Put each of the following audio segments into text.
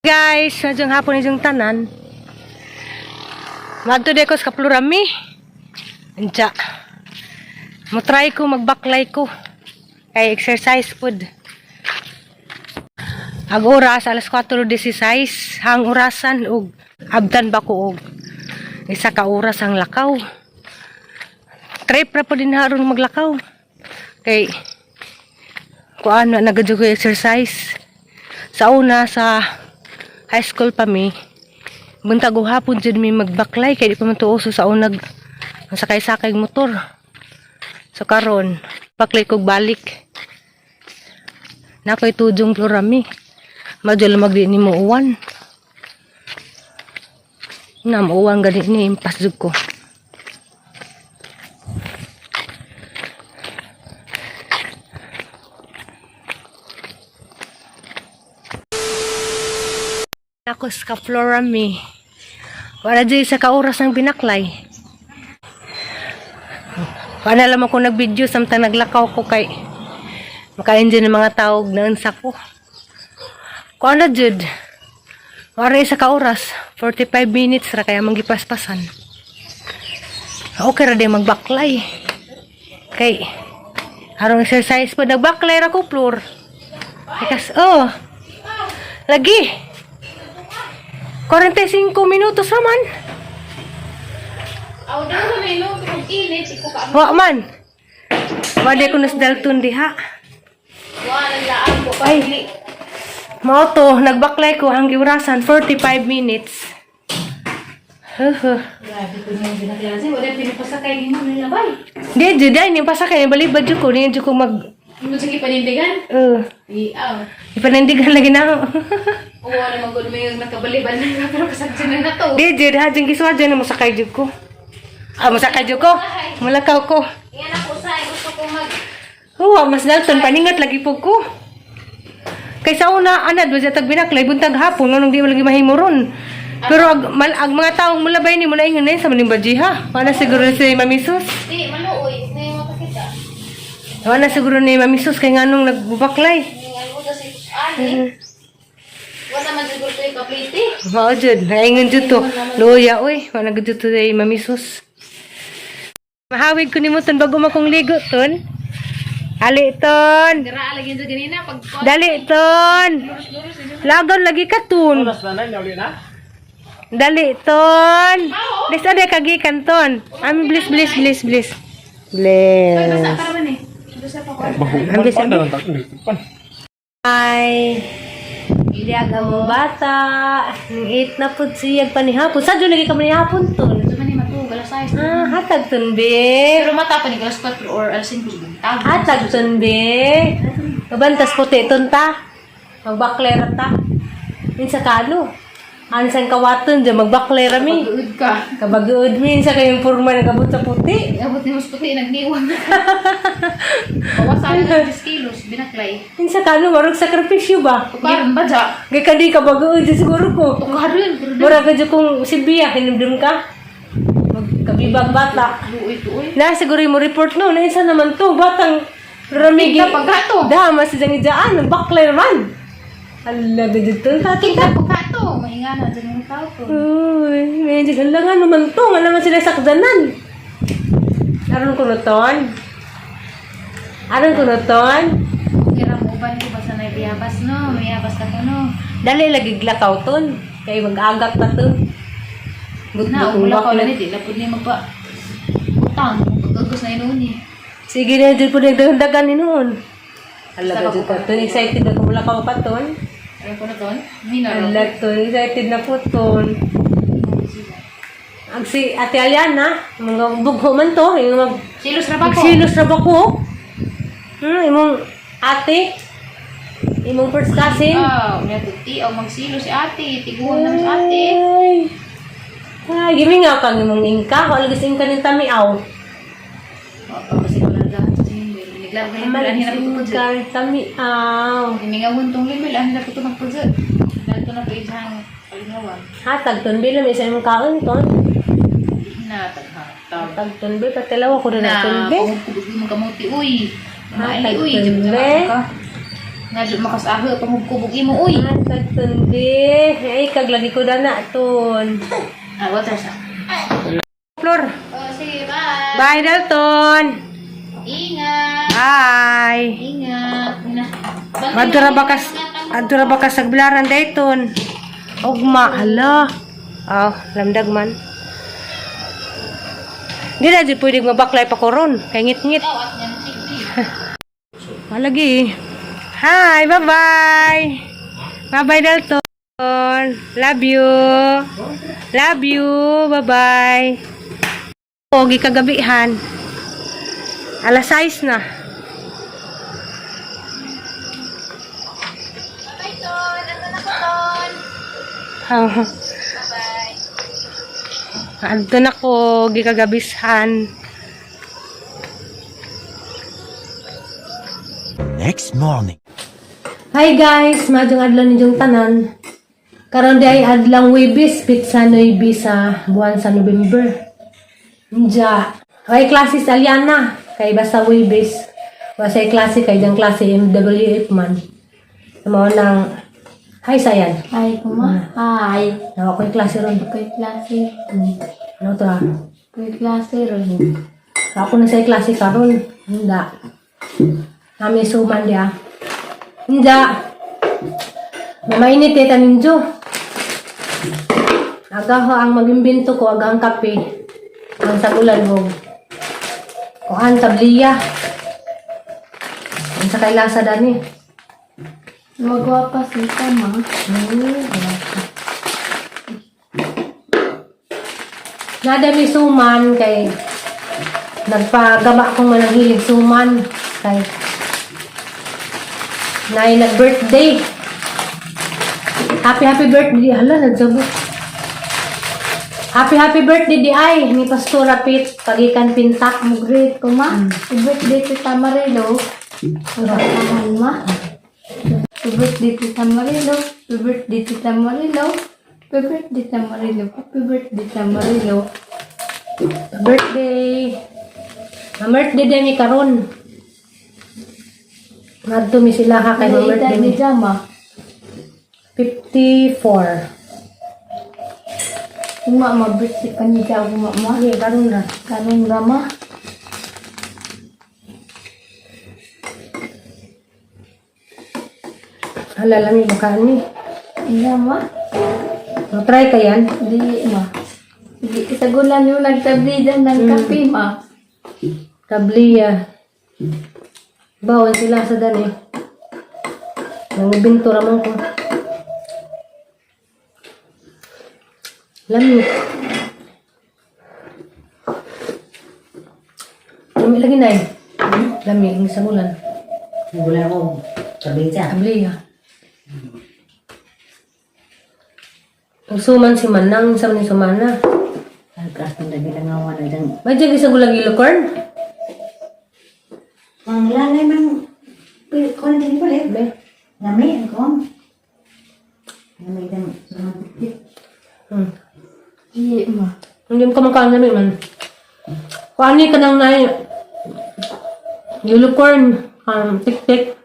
Guys, najang hapon yung tanan. Madto de ko sa Kaplurami. Anja. Mo try ko magbaklay ko. Kay exercise food. Ag oras alas 4:16 hang orasan og abdan ba ko og isa ka oras ang lakaw. Trip ra po din haron maglakaw. Kay kuan na nagadyo ko exercise. Sa una sa high school pa mi. Buntag hapon jud mi magbaklay kay di pa man tuoso sa unag sakay-sakay motor. So karon baklay kog balik. Napay tujong Plurami. Madyo magdi ni mo uwan. Na mo uwan gani ni impas jud ko. Ako sa Plurami. Wala dyan sa kauras ng binaklay. Wala lang ako nag-video samtang naglakaw ko kay makain-dyan ng mga tawag na unsa ko. Kung ano dyan, wala sa kauras, 45 minutes ra kaya manggipaspasan. Okay ra din magbaklay. Kay, harong exercise po, nagbaklay ra ko, Plur. Kasi, lagi. 45 minutos naman. Aw daw na ino kung init iko ka. Wa man. Wala ko nas dalton diha. Wa naglaan ko pa. Ay. Mao to, nagbaklay ko ang giurasan 45 minutes. Grabe ko nang ginaklase, wala pinapasakay nimo nila bay. Di jud ay ni pasakay balibad jud ko ni jud ko mag Imo sige panindigan? Aw. Ipanindigan lagi na. O wala magud may nakabaliban na pero kasagsan na to. Di jud ha jud giswa jud mo sakay jud ko. Masakay jud ko. Mulakaw ko. Iyan ako sa gusto ko mag Mas dalton paningat lagi po ko. Kaysa una anad wa tag binaklay buntag hapon nganong di mo lagi mahimo ron. Pero ag mga taong mulabay ni mo na ingon sa manimbaji ha. Wala siguro si Mami Sus. di maluoy, di mo pakita. Wala siguro ni Mami Sus kay nganong nagbubaklay. Ngal mo kasi ani. Wala man siguro to kapliti. Mao jud, naingon jud to. Loya oy, wala gud to si Mami Sus. Mahawid ko nimo ton bago makong ligo ton. Ali ton. Gara lagi sa ganina pag Dali ton. Lagon lagi ka ton. Dali ton. Desa de kagikan ton. Am bless. Bless. basa para man eh. Basa pa ko. Ay. Hindi aga mo bata. Ang 8 na pud siyag panihapon. Sa jud lagi ka manihapon ton. Ito man ni matug alas 6. Hatag ton be. Pero mata pa ni alas 4 or alas 5 tag. Hatag ton be. Kabantas puti ton ta. Magbaklera ta. Minsa kano. Ansan kawaton dyan magbaklera mi. Pag-uud ka. Kabag-uod minsa kayong purma nagabot sa puti. Abot ni mas puti nagniwan. Bawasan na 10 kilos binaklay. Minsa kano marog sakripisyo ba? Tukaron ba dya? Gay ka di ka bagod siguro ko. Tukaron. Mura ka dyan kung sibiya, hinumdum ka. Magkabibag bata. Tuoy. Na siguro mo report no, nainsa naman to, batang ramigi. Tingnan pagkato. Dama si Jangi-Jaan, nagbakler man. Hala, gadit to. Tingnan pagkato. Mahingana dyan yung tao ko. Uy, medyo galangan naman to. Nga naman sila sakdanan. Aron ko na ton. Kira mo uban ko basta na ibiyabas no. Mayabas ka to no. Dali lagi glakaw ton. Kaya mag-agak na to. Na, umula ko lang hindi. Lapod niya magpa. Utang. Pagkagos na inuun eh. Sige na, dyan po nagdagan ni noon. Hala, Sa gadit pagkukulat. to. Excited na kumula ka pa ton. Ano ko na to? Minor. Hala to, excited na po ton. Ang si Ate Aliana, mga bugho man to. Yung mag Silos na ba ko? magsilos na ba ko? Imong ate. Imong first cousin. Unya tuti. O magsilo si ate. Tiguan lang si ate. Ay, gimingaw kang imong ingka. Kung alagos ingka ng tamiaw. Kasi ko lang lahat sa hindi. Naglagan lang hirap ito po dyan. Ingka tamiaw. Hiningawan tong limil. Ang hirap ito magpudyan. Dito na po isang palingawan. Hatag ton bilam isa imong kaon ton. Nataghatag. Hatag ton be patilaw ko na ton be. Kung mo kamuti. Uy. Hatag Uy. ton be. Nadyo makasahe pangubkubog imo uy. Ay, tagtundi. Ay, kaglagi ko na na, ton. Ah, water sa. Flor. Oh, sige, bye. Bye, Dalton. Ingat. Bye. Ingat. Adura bakas nagblaran dayton. Ugma, hala. Oh, lamdag man. Di na di pwedeng mabaklay pa ko ron. Kay ngit-ngit. At yan, sige. Malagi. Hi, bye-bye. Bye-bye, Dalton. Love you. Love you. Bye-bye. Pogi kagabihan. Alas 6 na. Bye, Ton. Ando na ko, Ton. Bye-bye. Adto na ko, gikagabisan. Next morning. Hi guys, majong adlaw ninyong tanan. Karon di ay adlang Webis, pizza Noybi sa buwan sa November. Nja, ay klase sa Aliana, kay basta Webis. Basta ay klase kay dang klase MWF man. Mao nang hi sayan. Hi, kuma. Hi. Nawa ko yung klase ron. Ko'y klase. Ano to ah? Ko'y klase ron. Ako na sa klase karon. Nda. Kami suman dia. Nda. Mamainit eh taninjo. Agaho ang magimbinto ko, agang kape. Ang sagulan mo. Kuhan tabliya. Ang sa kailasa dani. Magwapa si Tama. Nada mi suman kay nagpagaba akong mananghilig suman kay nay nag-birthday. Happy birthday. Hala, nagsabot. Happy birthday di ay ni Pastora Pit pagikan pintak mo great ko ma. Birthday to Tamarelo. Pagkakahan ma. Birthday to Tamarelo. Birthday to Tamarelo. Birthday to Tamarelo. Happy birthday Tamarelo. Birthday. Ma-birthday din mi karon. Ngadto mi sila ha kay Ano edad ma-birthday ni mi. Jama? 54. Uma ma-birthday pa ni Jama uma ma. Hindi, karon na. Kanong rama. Hala lang yung makaan ni. Jama? Try ka yan. Di ma. Di kasagulan yung nagtablidan ng kape ma. Tabliya. Bawal sila sa dani. Nangibinto ramang ko. Lami. Lami lagi na eh. Lami, ang sagulan. Gula ko, sabi siya. Tabliya. Ang suman si Manang, sa ni Sumana. Agkas ng dagilang awan na dyan. May dyan sa gulang ilokorn? Ang lalay man, kung din pala, Be. nami, ang kong. Nami dyan, sumampit. Di ma. Hindi mo kamakain namin man. Kung ano ka nang na unicorn, tik-tik.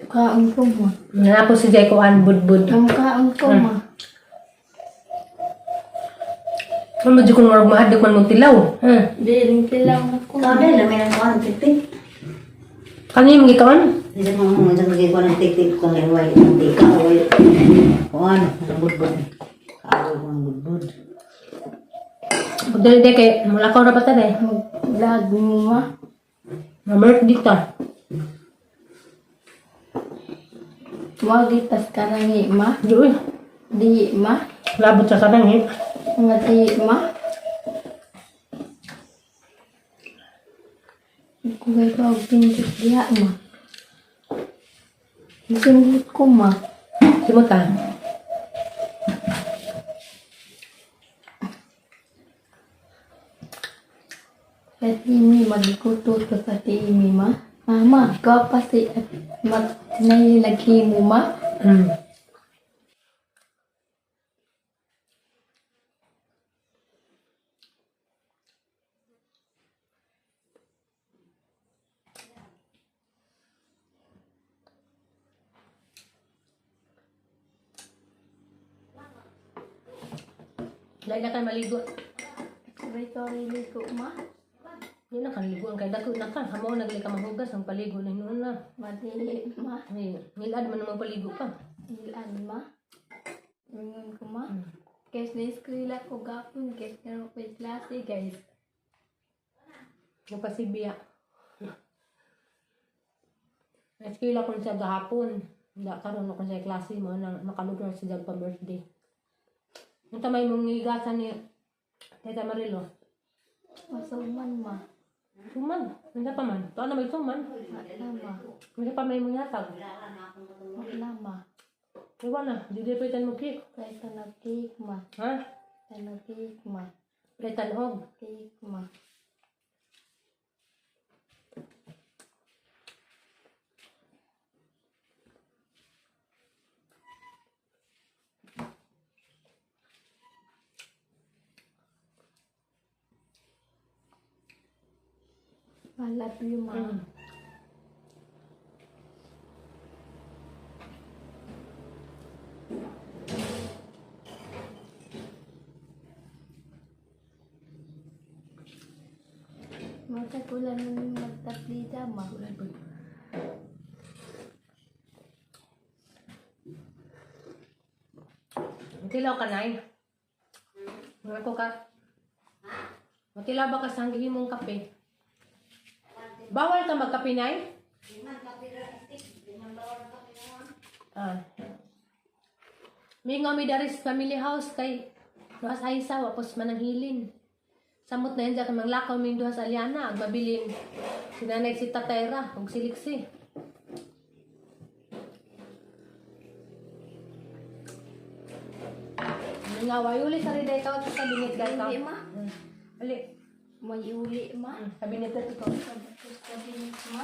Kaon ko ma. Nanapos si Jai kuan budbud. Ang kaon ko ma. Ano medyo kung marag mahadik man mong tilaw. Di rin tilaw na ko. Ikaw din, nami ng kuwan, tik-tik. Kanya yung gikawan? Hindi mo mo dyan magiging kuwan ng tik-tik kung iway. Hindi ka, away. Kuwan, ang budbud. Kaaway ko ang budbud. Pagdali kay mulakaw na pata eh. Lag mo ma. Mamerk dito. Magitas karangi ma. Di Di ma. labot sa kanang eh. Mga tayi ma. Kung may pag pindik diha ma. Isinghit ko ma. Simot ka. Sa timi magikuto to sa timi ma. Mama, ikaw pa si tinay mo ma. Dahil na kayo maligo. Sabay ko liliko, ma. Hindi na kan ligo ang kay dako na kan. Hamo nagli ka mahugas ang paligo na noon na. Madili, ma. Ay, nilad man naman paligo ka. Ilan, ma. Ingon ko, ma. Guys, na-eskwela ko gapon. Guys, naroon ko yung klase, guys. Yung pasibiya. Eskwela ko siya gahapon. Hindi karoon ako sa klase mo na makalugar siya pa birthday. Yung tamay mong higasan ni Teta Marilo. Masuman, ma. Suman. Hindi pa man. Ito na may suman. Wala, ma. Hindi pa may mong yatag. Wala, ma. Iwan na. Hindi pwede mo cake. Kaya ka nag-cake, ma. Ha? Kaya nag-cake, ma. Pwede og. Cake, ma. I love you, ma. Matagulan mo yung magtaplida, ma. Matilaw ka, Nay. Mga ko ka. Matilaw ba ka sa hanggihin mong kape? Bawal ka magkape, Nay? Ah. May nga may daris family house kay Duhas Aisa, wapos mananghilin. Samot na yan dyan kamang lakaw may Duhas Aliana, ag mabilin. Sinanay si Tatayra, ug siliksi. Ngaway uli sa rin ikaw at sa binit ka ikaw. Uli, ma. Uli. May uli, ma. Sa binit ka ikaw. Sabihin, ma.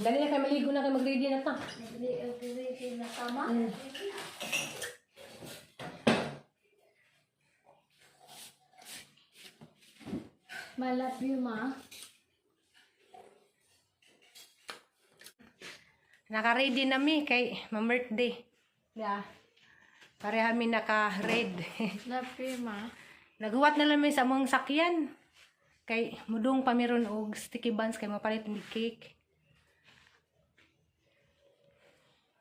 Dali na kayo maligo na kayo mag-ready na ta. Nag-ready na tama. I love you, ma. Naka-ready na mi kay ma-birthday. Yeah. Pareha mi naka-red. Love you, ma. Naghuwat na lang mi sa mong sakyan. Kay mudong pa meron og sticky buns kay mapalit mi cake.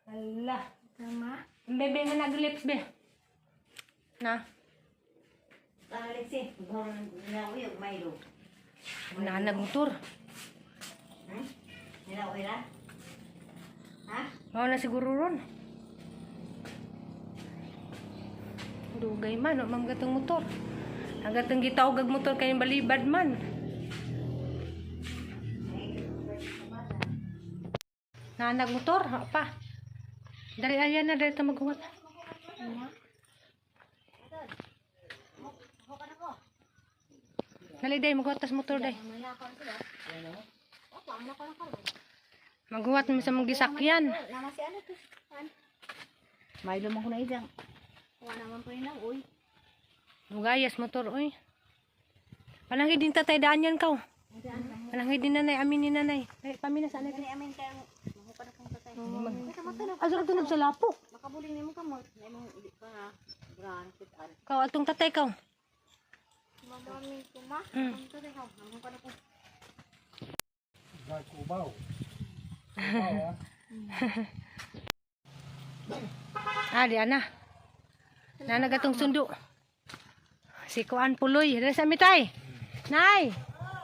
Ala. Tama. Bebe nga nag-lips be. Na. Alexi, nilawi yung Milo. Na nagmotor. Nilawi na? Ha? Mao na siguro ron. Dugay man, o mang gatong motor. Ang gatong gitawag ag motor kay balibad man. Nanag motor, pa. Dari ayan na, dari ito maghuwat. Dali day, maghuwat tas motor day. Maghuwat mo sa mga gisakyan. Nama si ano to? Milo mo ko na idang. Wala naman po yun, uy. Mugayas motor, oy. Panangin din tatay daan yan kaw. Panangin din nanay, amin ni nanay. Ay, pamina sa anay. Amin kayo. Mahupa na kong tatay. Asura tunod sa lapo. Makabuling ni mo ka mo. Nemo hindi ka na. Brand, kitaan. Kaw, atong tatay kaw. Madami ko, ma. Mm. Ang tatay ka. Mahupa na kong. Di ana. Nanagatong sundo. Si Kuan Puloy. Dari sa mitay. Nay.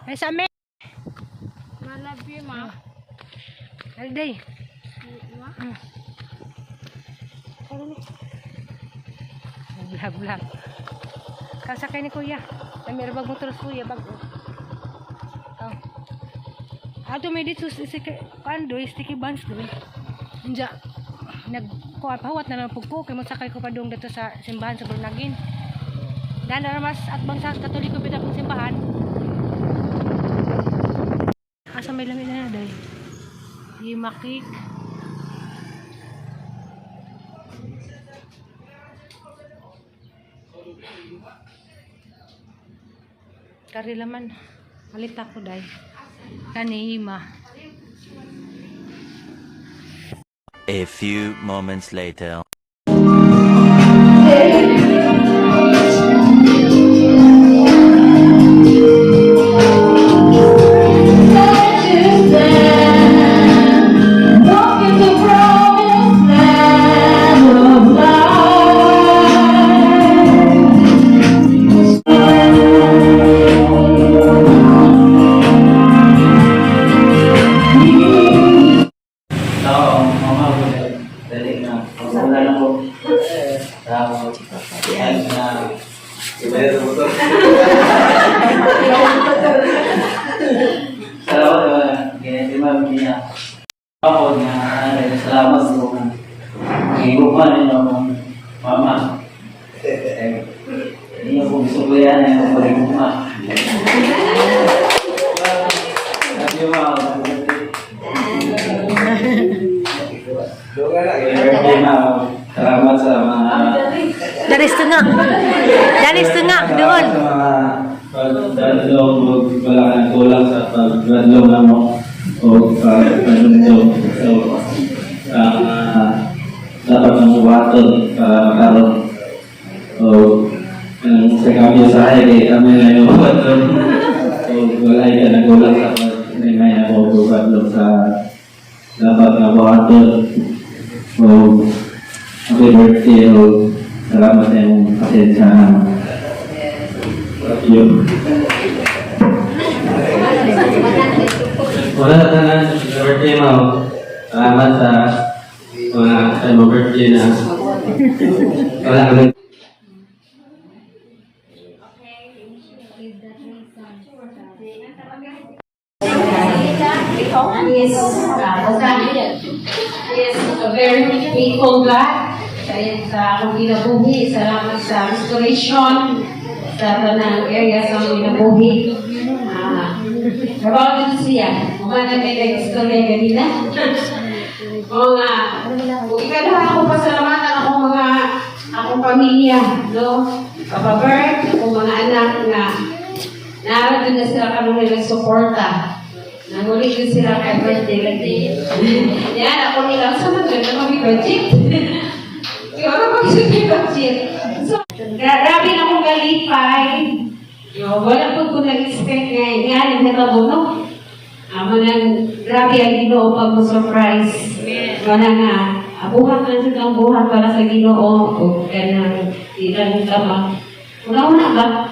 Dari sa amin. I love you, ma. Dari day. Ma. Blag. Kasakay ni kuya. May bag motor sa kuya. Bag. Oh. Ato may dito Kuan doy. Sticky buns doy. Diya. Nagkuha pahawat na lang pugpo kay masakay ko pa doon dito sa simbahan sa Burnagin. Dahil na mas at bang sa Katoliko pita kong simbahan. Asa may lamig na day. Di makik. Kari laman. Halita ko day. Kanihima. A few moments later. Salamat po. Ibukan ninyo akong mama. Hindi ako gusto ko yan. Ayaw ko rin mama. Love you, mama. Birthday, mama. Salamat sa mga... Danis tengah. Danis tengah, doon. Sa mga pagdadlong o wala kang kulang sa pagdadlong na mo o pagdadlong sa dapat ng buhaton para makaroon o sa kami sa akin kami na yung buhaton o wala ka na kulang sa pagdadlong na mo o pagdadlong sa dapat na buhaton o happy birthday o salamat sa iyong pasensya na yun. Wala na tanan, birthday mo. Salamat sa mga birthday na wala ka lang. Yes, a very faithful God. Sa akong ginabuhi, salamat sa restoration sa tanang area sa akong ginabuhi. Trabaho dito siya. Mga nag-istorya ganina. Kung ikalawa akong pasalamatan akong pamilya, no? Papa Bert, akong mga anak na naroon na sila kami nag-suporta. Nangulit din sila kay birthday lagi. Yan, ako nila. Sa mga na mag-budget. Kaya ako mag-budget. So, grabe na akong galipay. Wala po ko nag-expect nga nagkatabo, no? Grabe ang Ginoo pag mo-surprise. Wala nga. Buhat na silang buhat para sa Ginoo. O ganang ilang tama. Una-una ba?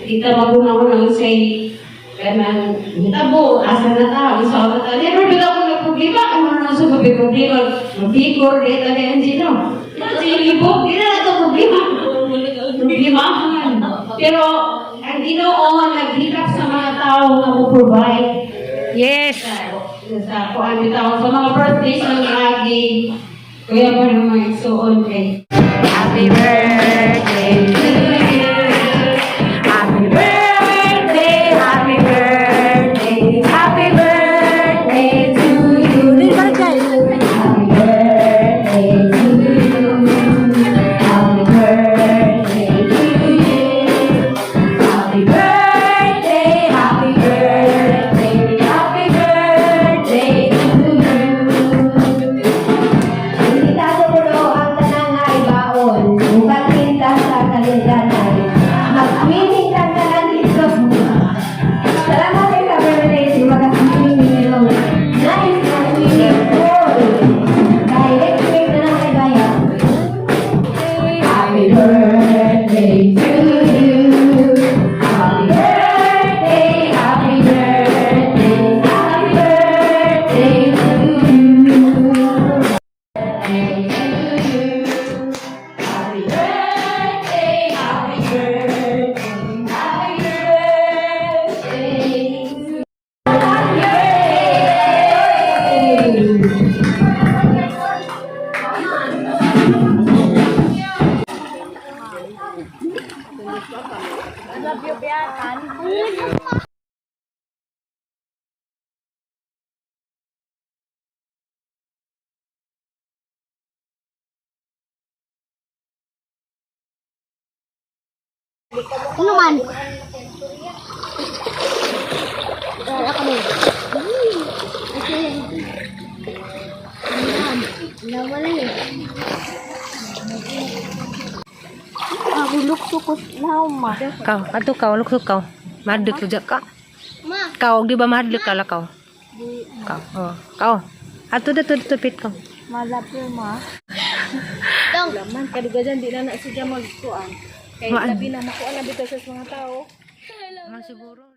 Kita maguna-una say kanang hitabo, asa na ta, usa ka ta. Never bila ko na problema, ano na sa problema. Mabigor, dito na yan dito. Silibog, di na ito problema. Problemahan. Pero, ang Ginoo naghikap sa mga tao na mo-provide. Yes. Sa kuan bitaw sa mga birthdays ng agi. Kuya mo na mga igsuon kay. Happy birthday to you. Happy birthday, happy birthday, happy birthday to you. Happy birthday to you. Happy birthday to you. Happy birthday, happy birthday, happy birthday to you. Imbitado ko daw ang tanang nga ibaon. Bukan pinta sa kalindanan. Mag-meeting ka na lang dito. Salamat kay Cabernet. Mag-meeting nyo. Nice na meeting ko. Direct trip na lang kay Gaya. Happy birthday to you. Happy birthday, happy birthday, happy birthday to you. Happy birthday, happy birthday, happy birthday. Kau, ato kau, lukso kau. Madlik saja kau. Kau, di ba madlik kala kau? Kau, oh, kau. Ato dito pit kau. Malapir ma. Laman kadugajan di na na siya magkuan. Kay labi na makuan na bitaw sa mga tao. Siguro.